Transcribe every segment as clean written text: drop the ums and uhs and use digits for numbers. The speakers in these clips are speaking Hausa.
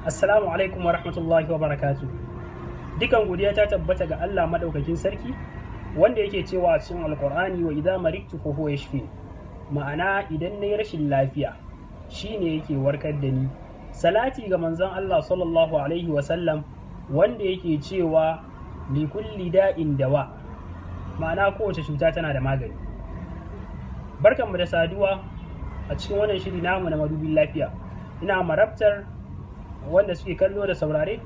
Assalamu alaikum wa rahmatullahi wa barakatu. Dukan godiya ta tabbata ga Allah madaukakin sarki wanda yake cewa a cikin Alkur'ani wa idza maridtu fa huwa yashfi. Ma'ana idan nayi rashin lafiya shine yake warkar da ni. Salati ga manzon Allah sallallahu alaihi wa sallam wanda yake cewa li kulli da'in dawa. Ma'ana kowace cuta tana da magani. Barkanmu da saduwa a cikin wannan shiri namu na madubin lafiya. Ina marabtar wanda suke kallo da saurare,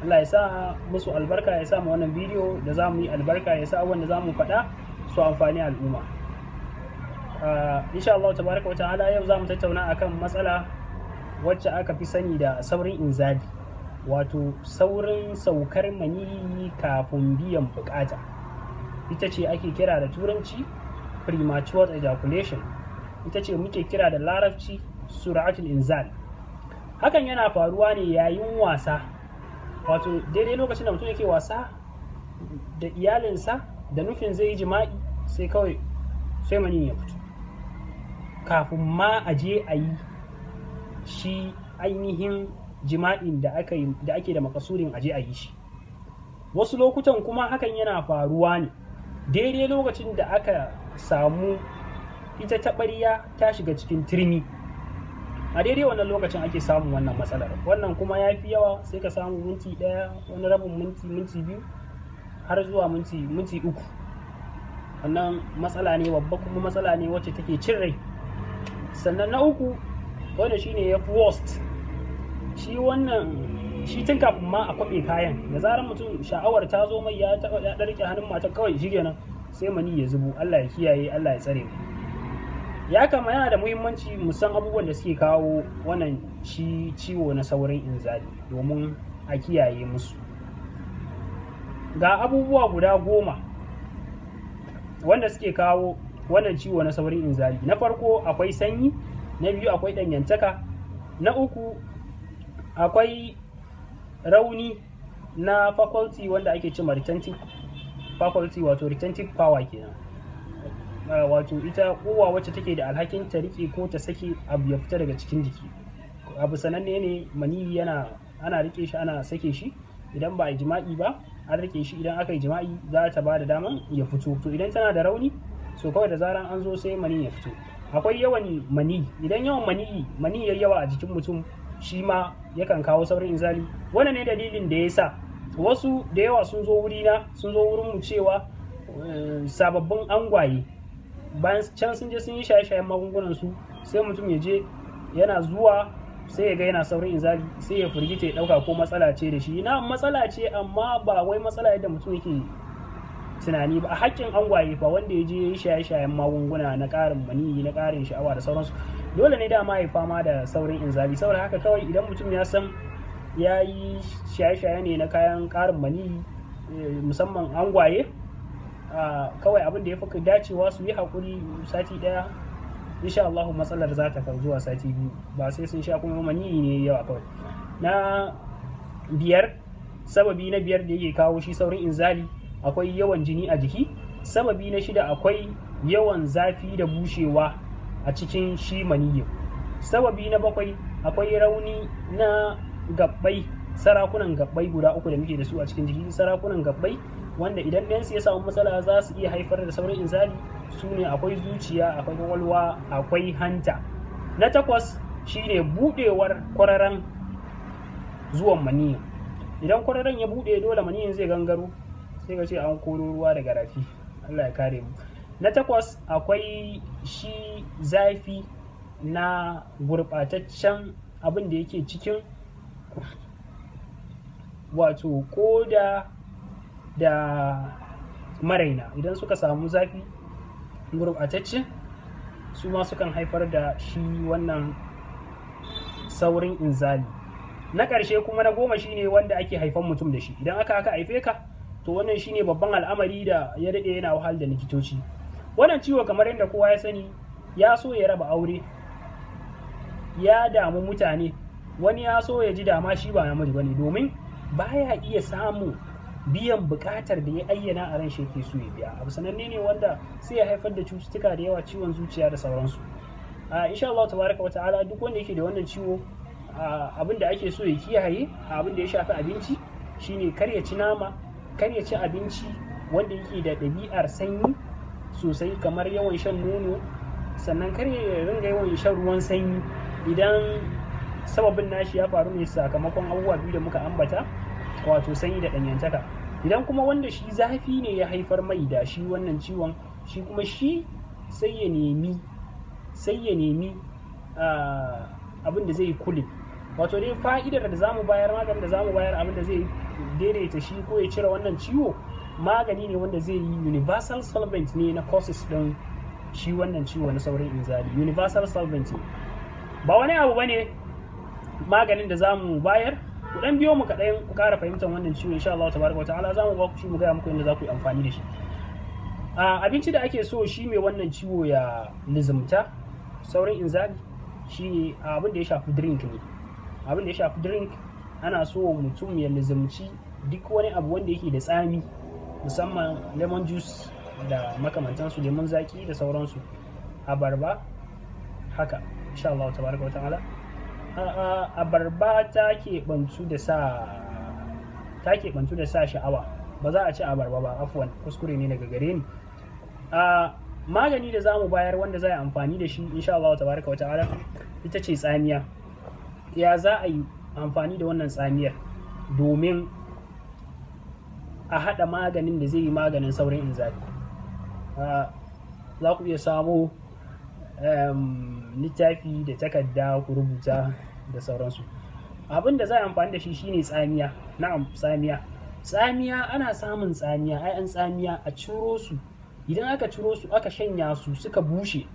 Allah ya sa musu albarka, ya sa mu wannan bidiyo da za mu yi albarka, ya sa wanda za mu faɗa su amfani al'umma. Insha Allah tabaraka wa ta'ala yau za mu tattauna akan matsala wacce aka fi sani da saurin inzali, wato saurin saukar maniyyi kafin biyan bukata. Ita ce ake kira da turanci premature ejaculation, ita ce muke kira da larabci suratul inzal. Hakan yana faruwa ne yayin wasa, wato daidai lokacin da mutum yake wasa da iyalinsa da nufin zai yi jima'i sai mani ya fito kafin ma a je a yi shi ainihin jima'in da ake da makasurin a je a yi shi. Wasu lokutan kuma hakan yana faruwa ne daidai lokacin da aka samu ita taɓarya ta shiga cikin turmi. A daidai wannan lokacin ake samun wannan matsalar. Wannan kuma ya fi yawa, sai ka samu minti ɗaya, wani rabin minti biyu har zuwa minti uku. Wannan matsala ne babba, kuma matsala ne wacce take cin rai. Sannan na uku wanda shine ya fi worst, shi tun kafin ma a kwaɓe kayan, da zarar mutum sha'awar ta zo mai ya ɗarke hannun mata kawai shi kenan sai mani ya zubo. Allah ya kiyaye, Allah ya tsare mu. Yana da muhimmanci mu san abubuwan da suke kawo wannan ciwo na saurin inzali domin a kiyaye musu. Ga abubuwa guda 10 wanda suke kawo wannan ciwo na saurin inzali. Na farko akwai sanyi, na biyu akwai ɗanyantaka, na uku akwai rauni na faculty wanda ake cewa retentive faculty, wato retentive power kenan. Wato ita kowa wacce take da alhakin ta rike ko ta sake abu ya fita daga cikin jiki. Abu sananne ne, maniyyi ana rike shi, ana sake shi idan ba a yi jima'i ba, an rike shi idan aka yi jima'i za ta ba da daman ya fito. To idan tana da rauni, so kawai da zaran an zo sai mani ya fito. Akwai yawan mani, idan yawan mani yayi yawa a jikin mutum shi ma yakan kawo saurin inzali. Wannan ne dalilin da ya sa wasu da yawa sun zo wurin mu cewa sababbin angwaye bayan can sun je sun yi shaye-shayen magungunan su, sai mutum ya je yana zuwa sai ya ga yana saurin inzali, sai ya firgita ya dauka ko matsala ce da shi. Na matsala ce, amma ba wai matsala yadda mutum yake tunani ba. A haƙƙin angwaye fa, wanda ya je ya yi shaye-shayen magunguna na ƙarin maniyyi, na ƙarin sha'awa da sauransu, dole ne dama ya fama da saurin inzali. Saboda haka kawai idan mutum ya san ya yi shaye-shaye ne na kayan ƙarin maniyyi, musamman angwaye, kawai abin da ya fi dacewa su yi haƙuri sati ɗaya, insha Allah matsalar za ta kan zuwa sati 2, ba sai sun sha kuma maniyyi ne yawa kawai. Na biyar, sababi na 5 da yake kawo shi saurin inzali, akwai yawan jini a jiki. Sababi na 6 akwai yawan zafi da bushewa a cikin shi maniyyi. Sababi na 7 akwai rauni na gabbai, sarakunan gabbai guda 3 da muke da su a cikin jiki. Sarakunan gabbai wanda idan ɗayansu ya samu matsala za su iya haifar da saurin inzali su ne akwai zuciya, akwai kwakwalwa, akwai hanta. Na 8 shine buɗewar kwararan zuwan maniyyi. Idan kwararan ya buɗe, dole maniyyin zai gangaro, sai ka ce an koro ruwa daga rafi. Allah ya kare mu. Na 8 akwai shi zafi na gurɓataccen abin da yake cikin wato koda da maraina. Idan suka samu zafi gurɓatacce, su ma sukan haifar da shi wannan saurin inzali. Na ƙarshe kuma na 10 shine wanda ake haifan mutum da shi. Idan aka haife ka, to wannan shine babban al'amari da ya daɗe yana wahal da likitoci. Wannan ciwo kamar yadda kowa ya sani, ya so ya raba aure, ya damu mutane. Wani ya so ya ji dama shi ba namiji bane, domin baya iya samu biyan bukatar da ya ayyana a ran shi yake so ya biya. Abu sananne ne wanda sai ya haifar da cututtuka da yawa, ciwon zuciya da sauransu. Insha Allah tabaraka wa ta'ala, duk wanda yake da wannan ciwo abin da ake so ya kiyaye abin da ya shafi abinci shine kar ya ci nama, kar ya ci abinci wanda yake da ɗabi'ar sanyi sosai kamar yawan shan nono, sannan kar ya ringa yawan shan ruwan sanyi idan sababin nashi ya faru ne sakamakon abubuwa biyu da muka ambata, wato sanyi da ɗanyantaka. Idan kuma wanda shi zafi ne ya haifar mai da shi wannan ciwon, shi kuma sai ya nemi abin da zai yi kulin, wato dai fa'idar da zamu bayar, maganin da zamu bayar, abin da zai daidaita shi ko ya cire wannan ciwo, magani ne wanda zai yi universal solvent ne na causes din shi wannan ciwo na saurin inzali. Universal solvent ne, ba wani abu bane maganin da zamu bayar. Ku dan biyo mu kaɗan ku ƙara fahimtar wannan ciwo insha Allah tabaraka wa ta'ala. Zamu ba ku shi, mu gaya muku yadda za ku yi amfani da shi. Abinci da ake so shi mai wannan ciwo ya nizumta saurin inzali shi abin da ya shafi drink ne. Abin da ya shafi drink, ana so mutum ya nizumci duk wani abu wanda yake da tsami, musamman lemon juice da makamantansu, lemon zaki da sauransu, abarba haka insha Allah tabaraka wa ta'ala. Abarba ta keɓantu da sa sha'awa, ba za a ci abarba ba, afwan, kuskure ne daga gare ni. Magani da zamu bayar wanda za a amfani da shi insha Allah tabaraka wa ta'ala ita ce tsamiya. Ya za a yi amfani da wannan tsamiyar domin a haɗa maganin da zai yi maganin saurin inzali? Za ku iya samo littafi da takarda ku rubuta da sauransu. Abin da za a amfani da shi shine tsamiya. Na'am, tsamiya ana samun tsamiya, 'ya'yan tsamiya a ciro su. Idan aka ciro su aka shanya su suka bushe,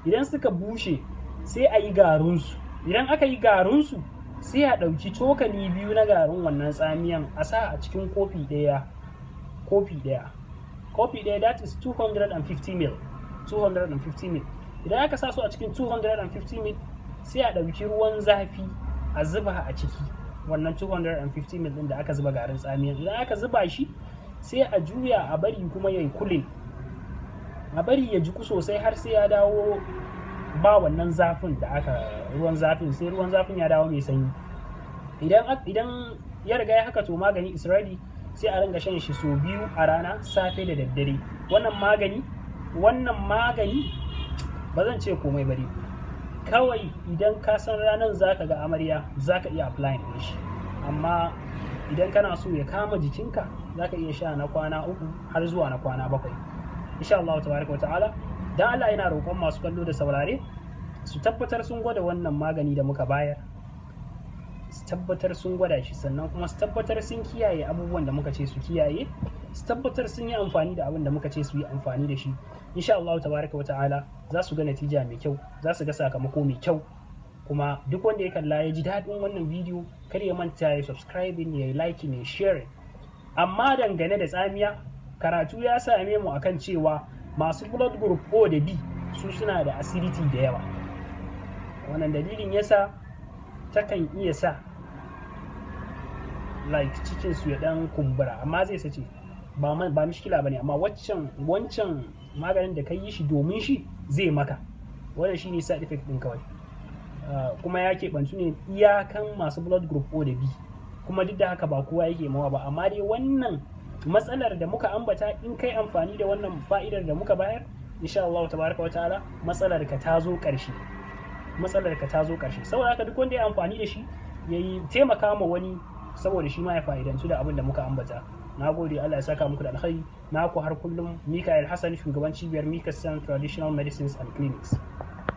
idan suka bushe sai a yi garinsu. Idan aka yi garinsu sai a ɗauki cokali 2 na garin wannan tsamiyan a sa a cikin kofi ɗaya, that is 250 ml. Idan aka sa su a cikin 250 ml sai a ɗauki ruwan zafi a zuba a ciki wannan 250 ml ɗin da aka zuba garin tsamiyan. Idan aka zuba shi sai a juya a bari kuma ya yi kulin, a bari ya jiku sosai har sai ya dawo ba wannan zafin da ruwan zafin, sai ruwan zafin ya dawo mai sanyi. Idan ya riga ya haka, to magani is ready. Sai a ringa shan shi sau 2 a rana, safe da daddare. Wannan magani ba zan ce komai bari, kawai idan ka san ranar zaka ga amarya zaka iya applying din shi, amma idan kana so ya kama jikinka zaka iya sha na kwana 3 har zuwa na kwana 7 insha Allah tabaraka wa ta'ala. Dan Allah yana roƙon masu kallo da saurare su tabbatar sun gwada wannan magani da muka bayar, su tabbatar sun gwada shi, sannan kuma su tabbatar sun kiyaye abubuwan da muka ce su kiyaye, su tabbatar sun yi amfani da abin da muka ce su yi amfani da shi. Insha Allah tabaraka wa ta'ala za su ga natija mai kyau, za su ga sakamako mai kyau. Kuma duk wanda ya kalla ya ji daɗin wannan bidiyo, kar ya manta ya subscribing, ya liking, ya sharing. Amma dangane da tsamiya, karatu ya same mu akan cewa masu blood group O da B su suna da acidity da yawa. Wannan dalilin yasa takan iya sa cikin su ya dan kumbura, amma zai sace ba mishkila bane. Amma wancan maganin da ka yi shi domin shi zai maka, wannan shine side effect din kawai. Kuma ya keɓantu ne iyakan masu blood group O da B, kuma duk da haka ba kowa yake mawa ba. Amma dai wannan matsalar da muka ambata, in kai amfani da wannan fa'idar da muka bayar, insha Allah tabaraka wa ta'ala matsalar ka ta zo ƙarshe. Saboda haka duk wanda ya amfani da shi ya yi taimaka ma wani, saboda shi ma ya fa'idantu da abin da muka ambata. Na gode, Allah ya saka muku da alkhairi. Naku har kullum Mikael Hassan, shugaban cibiyar Mikasan Traditional Medicines and Clinics.